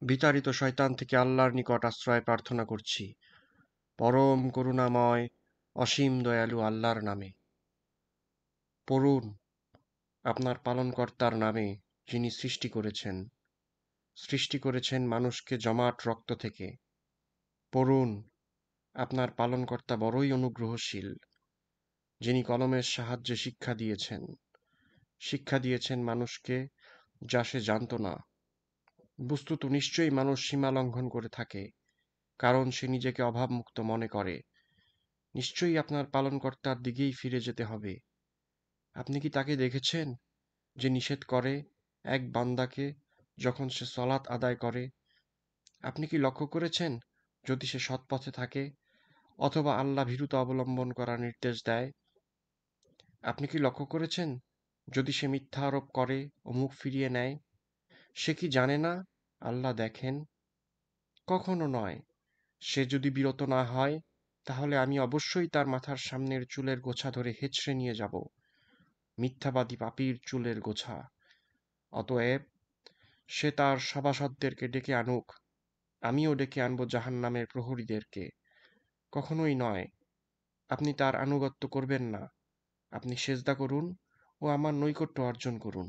বিতাড়িত শয়তান থেকে আল্লাহর নিকট আশ্রয় প্রার্থনা করছি পরম করুণাময় অসীম দয়ালু আল্লাহর নামে। পড়ুন আপনার পালনকর্তার নামে, যিনি সৃষ্টি করেছেন মানুষকে জমাট রক্ত থেকে। পড়ুন আপনার পালনকর্তা বড়ই অনুগ্রহশীল, যিনি কলমের সাহায্যে শিক্ষা দিয়েছেন মানুষকে যা সে জানত না। বস্তুত নিশ্চয়ই মানুষ সীমা লঙ্ঘন করে থাকে, কারণ সে নিজেকে অভাবমুক্ত মনে করে। নিশ্চয়ই আপনার পালনকর্তার দিকেই ফিরে যেতে হবে। আপনি কি তাকে দেখেছেন যে নিষেধ করে এক বান্দাকে যখন সে সলাত আদায় করে? আপনি কি লক্ষ্য করেছেন যদি সে সৎপথে থাকে অথবা আল্লাহ ভীরুতা অবলম্বন করার নির্দেশ দেয়? আপনি কি লক্ষ্য করেছেন যদি সে মিথ্যা আরোপ করে ও মুখ ফিরিয়ে নেয়? সে কি জানে না আল্লাহ দেখেন? কখনো নয়। সে যদি বিরত না হয়, তাহলে আমি অবশ্যই তার মাথার সামনের চুলের গোছা ধরে হেঁচড়ে নিয়ে যাব, মিথ্যাবাদী পাপীর চুলের গোছা। অতএব সে তার সভাসদদেরকে ডেকে আনুক, আমিও ডেকে আনব জাহান্নামের প্রহরীদেরকে। কখনোই নয়। আপনি তার আনুগত্য করবেন না। আপনি সেজদা করুন ও আমার নৈকট্য অর্জন করুন।